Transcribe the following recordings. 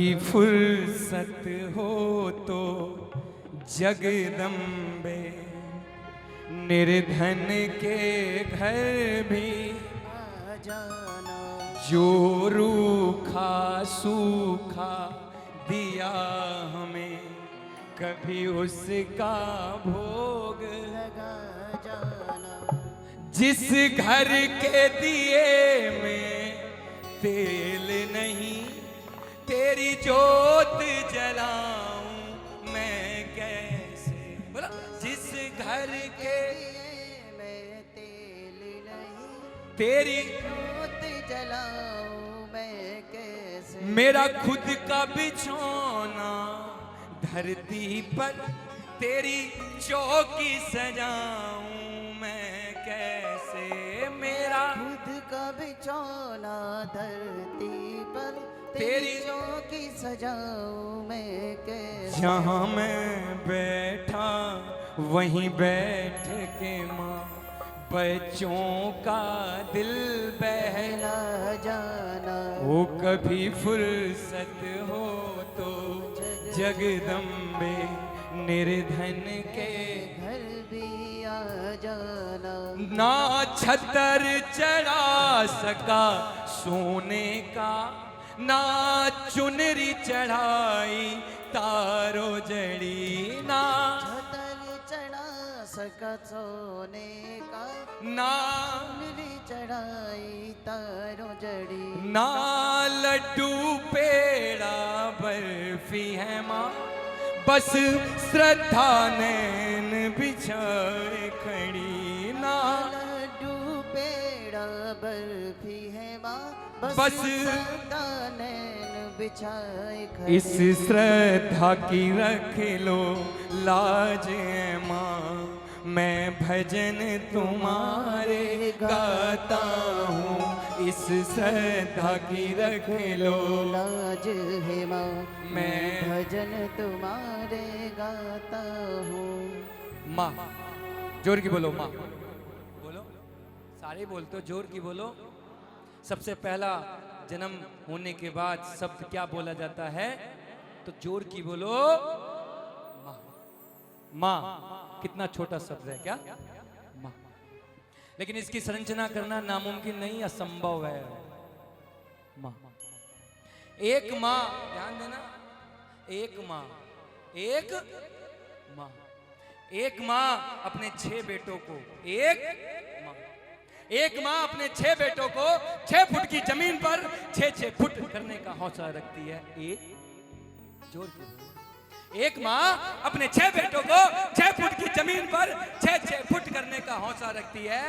कभी फुर्सत हो तो जगदम्बे निर्धन के घर भी आ जाना। जो रूखा सूखा दिया हमें कभी उसका भोग लगा जाना। जिस घर के दिए में तेल नहीं तेरी जोत जलाऊं मैं कैसे। बोला जिस घर के में तेल नहीं तेरी जोत जलाऊं मैं कैसे। मेरा खुद का बिछौना धरती पर तेरी चौकी सजाऊं मैं कैसे। मेरा खुद का बिछौना धरती पर तेरी चौकी सजाऊं मैं कैसे। जहाँ मैं बैठा वहीं बैठ के माँ बच्चों का दिल बहला ला जाना। हो कभी फुर्सत हो तो जगदम्बे निर्धन के घर भी आ जाना। ना छतर चढ़ा सका सोने का ना चुनरी चढ़ाई तारो जड़ी ना छतर चढ़ा सका सोने का ना चुनरी चढ़ाई तारो जड़ी। ना लड्डू पेड़ा बर्फी है माँ बस श्रद्धा नैन बिछाए खड़ी ना लड्डू पेड़ा बर्फी है माँ बस नैन बिछाए खड़ी। इस श्रद्धा की रख लो लाज है माँ मैं भजन तुम्हारे गाता हूँ। इस श्रद्धा की रख लो लाज है माँ मैं भजन तुम्हारे गाता हूँ। माँ जोर की बोलो माँ बोलो सारे बोलते हो जोर की बोलो। सबसे पहला जन्म होने के बाद शब्द क्या बोला जाता है तो जोर की बोलो माँ। माँ कितना छोटा शब्द है क्या माँ लेकिन इसकी संरचना करना नामुमकिन नहीं असंभव है। माँ एक माँ ध्यान देना एक माँ एक माँ अपने 6 बेटों को एक माँ अपने 6 बेटों को 6 फुट की जमीन पर 6 फुट करने का हौसला रखती है। एक जोर की एक माँ अपने 6 बेटों को 6 फुट की जमीन पर 6 फुट करने का हौसला रखती है।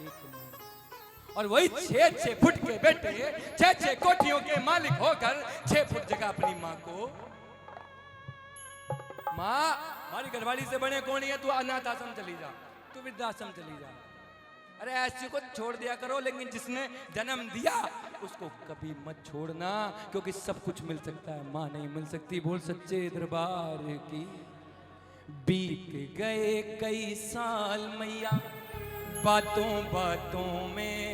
एक माँ और वही 6 फुट के बेटे 6 कोठियों के मालिक होकर 6 फुट जगह अपनी माँ को। माँ हमारी घरवाली से बड़े कौन है तू अनाथ आश्रम चली जा तू वृद्धाश्रम चली जा। अरे ऐसी को छोड़ दिया करो लेकिन जिसने जन्म दिया उसको कभी मत छोड़ना क्योंकि सब कुछ मिल सकता है माँ नहीं मिल सकती। बोल सच्चे दरबार की। बीत गए कई साल मैया बातों बातों में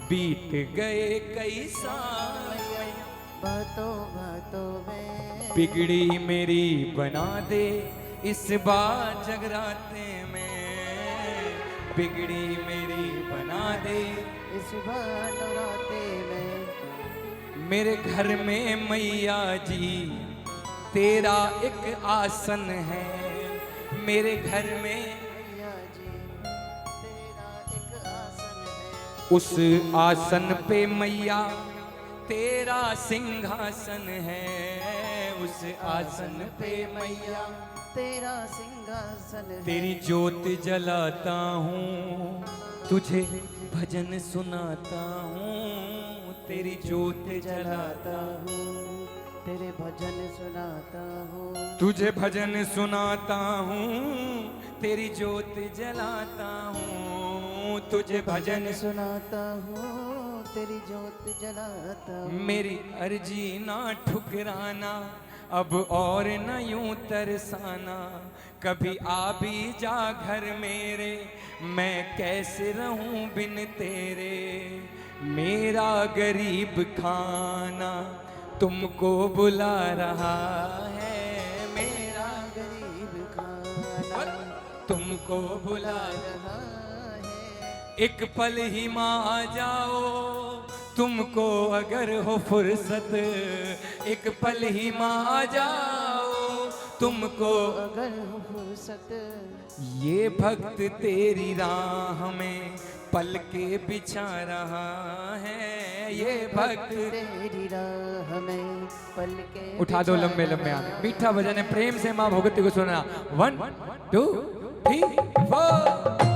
बीत गए कई साल मैया बातों बातों में बिगड़ी मेरी बना दे इस बार जगराते में बिगड़ी मेरी बना दे इस बार नवराते में। मेरे घर में मैया जी तेरा एक आसन है मेरे घर में मैया जी तेरा एक आसन है। उस आसन पे मैया तेरा सिंहासन है उस आसन पे मैया तेरा सिंहासन है। तेरी ज्योत जलाता हूँ तुझे भजन सुनाता हूँ तेरी ज्योत जलाता हूँ तेरे भजन सुनाता हूँ। तुझे भजन सुनाता हूँ तेरी ज्योत जलाता हूँ तुझे भजन सुनाता हूँ तेरी ज्योत जलाता हूँ। मेरी अर्जी ना ठुकराना अब और न यूं तरसाना कभी आ भी जा घर मेरे मैं कैसे रहूं बिन तेरे मेरा गरीब खाना तुमको बुला रहा है मेरा गरीब खाना तुमको बुला रहा है। एक पल ही माँ आ जाओ तुमको अगर हो फुर्सत, एक पल ही माँ आ जाओ तुमको अगर हो फुर्सत, ये भक्त तेरी राह में पल के बिछा रहा है, ये भक्त तेरी राह में पल के उठा दो लंबे लंबे हाथ, मीठा भजन है, प्रेम से माँ भगवती को सुना। 1 2 3 4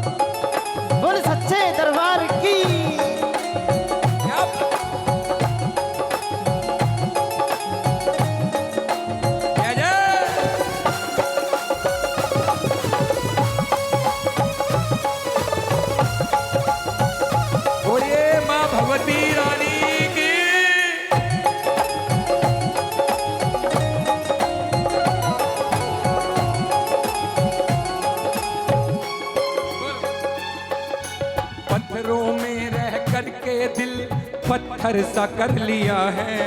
बोल सच्चे दरबार की। जय जय। बोलिए माँ भगवती रानी की। पत्थरों में रह करके दिल पत्थर सा कर लिया है,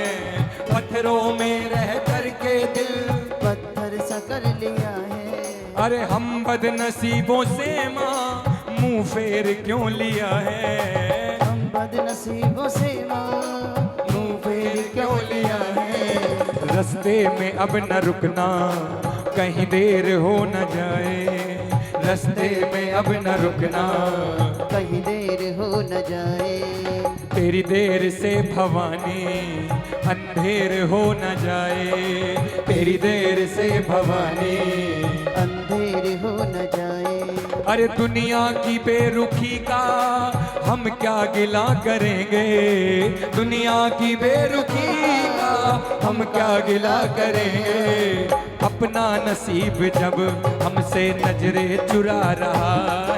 पत्थरों में रह करके दिल पत्थर सा कर लिया है। अरे हम बदनसीबों से माँ मुंह फेर क्यों लिया है, हम बदनसीबों से माँ मुंह फेर क्यों लिया है। रास्ते में अब न रुकना कहीं देर हो न जाए, रास्ते में अब न रुकना कहीं देर हो न जाए। तेरी देर से भवानी अंधेर हो न जाए, तेरी देर से भवानी अंधेर हो न जाए। अरे दुनिया की बेरुखी का हम क्या गिला करेंगे, दुनिया की बेरुखी का हम क्या गिला करेंगे। अपना नसीब जब हमसे नजरे चुरा रहा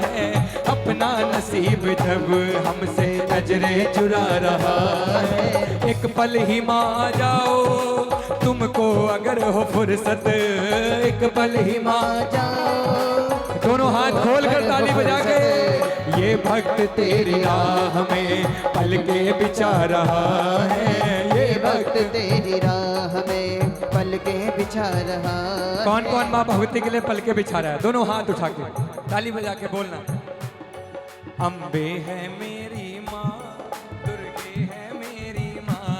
है, अपना नसीब जब हमसे नजरे चुरा रहा है। एक पल ही माँ आ जाओ तुमको अगर हो फुर्सत, एक पल ही माँ आ जाओ दोनों हाथ खोल कर ताली बजा के। ये भक्त तेरी राह में पल के बिछा रहा है, ये भक्त भक्त। तेरी राह में पल के बिछा रहा है। कौन कौन माँ भगवती के लिए पल के बिछा रहा है, दोनों हाथ उठा के ताली बजा के बोलना। अम्बे है मेरी माँ, दुर्गे है मेरी माँ,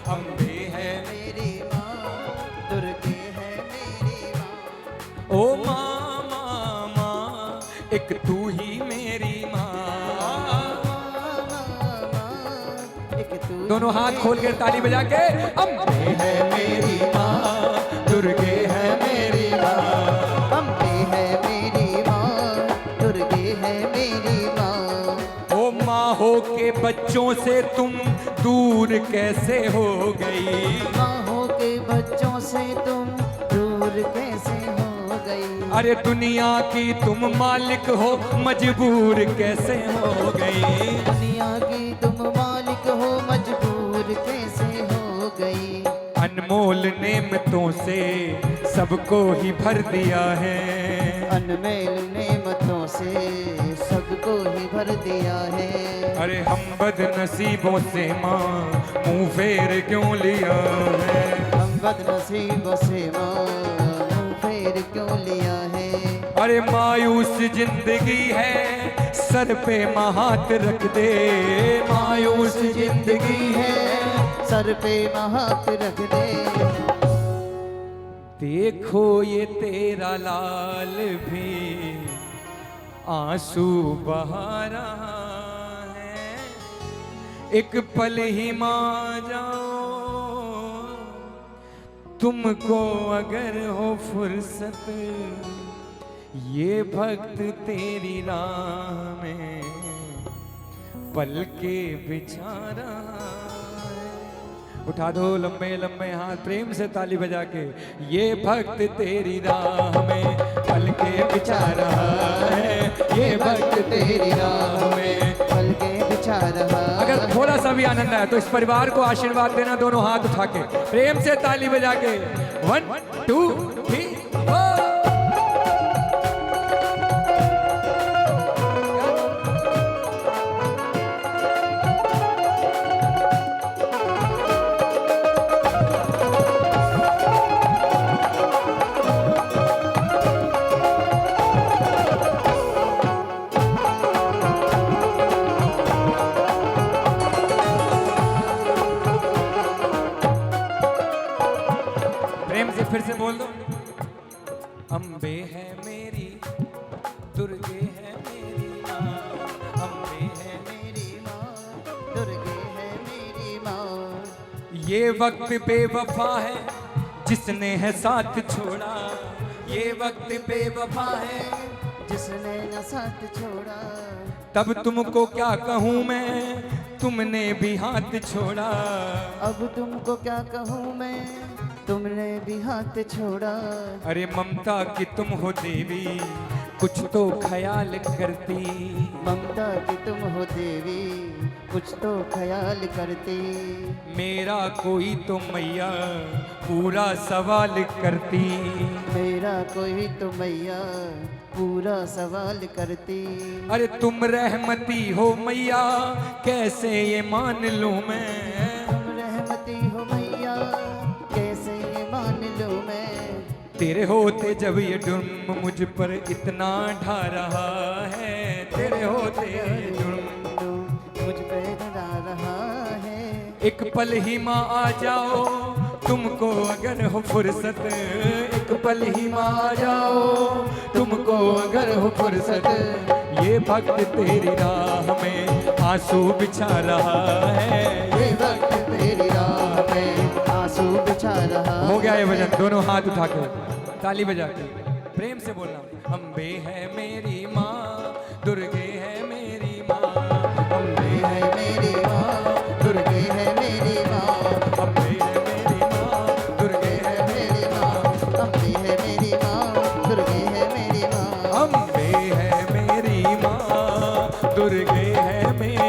अम्बे है मेरी माँ, दुर्गे है मेरी माँ। ओ माँ माँ माँ, एक तू ही मेरी माँ। एक तू दोनों हाथ खोल कर ताली बजा के। अम्बे है मेरी माँ, दुर्गे है मेरी माँ, अम्बे है मेरी माँ, दुर्गे है मेरी माँ। ओ माँ हो के बच्चों से तुम दूर कैसे हो गई, माँ के बच्चों से तुम दूर कैसे हो गई। अरे दुनिया की तुम मालिक हो मजबूर कैसे हो गई। दुनिया की तुम मालिक हो मजबूर कैसे हो गई। अनमोल नेमतों से सबको ही भर दिया है, अनमेल नेमतों से सबको ही भर दिया है। अरे हम बदनसीबों से माँ मुंह फेर क्यों लिया है। हम बदनसीब से माँ मुँह फेर क्यों लिया है। अरे मायूस जिंदगी है सर पे माँ हाथ रख दे, मायूस जिंदगी है सर पे हाथ रख दे। देखो ये तेरा लाल भी आंसू बहा रहा है, एक पल ही माँ जाओ तुमको अगर हो फुर्सत, ये भक्त तेरी राह में पल के बिछा रहा है। उठा दो लंबे लंबे हाथ, प्रेम से ताली बजा के। ये भक्त तेरी राह में पल के बिछा रहा है, ये भक्त तेरी राह में पल के बिछा रहा। अगर थोड़ा सा भी आनंद आया तो इस परिवार को आशीर्वाद देना, दोनों हाथ उठा के प्रेम से ताली बजा के। 1 2 3 4। फिर से बोल दो। अम्बे है मेरी, दुर्गे है मेरी माँ। अम्बे है मेरी माँ, दुर्गे है मेरी माँ। ये वक्त बेवफा है जिसने है साथ छोड़ा। ये वक्त बेवफा है जिसने न साथ छोड़ा। तब तुमको क्या कहूँ मैं, तुमने भी हाथ छोड़ा। अब तुमको क्या कहूँ मैं, तुमने भी हाथ छोड़ा। अरे ममता की तुम हो देवी, कुछ तो ख्याल करती। ममता की तुम हो देवी, कुछ तो ख्याल करती। मेरा कोई तो मैया पूरा सवाल करती। मेरा कोई तो मैया पूरा सवाल करती। अरे तुम रहमती हो मैया, कैसे ये मान लूं मैं। तुम रहमती हो मैया, कैसे ये मान लूं मैं। तेरे होते जब ये जुर्म मुझ पर इतना ढा रहा है। तेरे होते ये जुर्म मुझ पे डरा रहा है। एक पल ही माँ आ जाओ, तुमको अगर हो फुर्सत। एक पल ही माँ आ जाओ, तुमको अगर हो फुर्सत। ये भक्त तेरी राह में आंसू बिछा रहा है। ये वक्त तेरी राह में आंसू बिछा रहा। हो गया ये भजन, दोनों हाथ उठा के ताली बजा के प्रेम से बोलना। अम्बे है मेरी माँ, दुर्गे है मेरी माँ। अम्बे है मेरी माँ, दुर्गे है मेरी माँ। अम्बे है मेरी माँ, दुर्गे है मेरी माँ, अम्बे है मेरी माँ, दुर्गे है मेरी माँ। अम्बे है मेरी माँ, दुर्गे है मेरी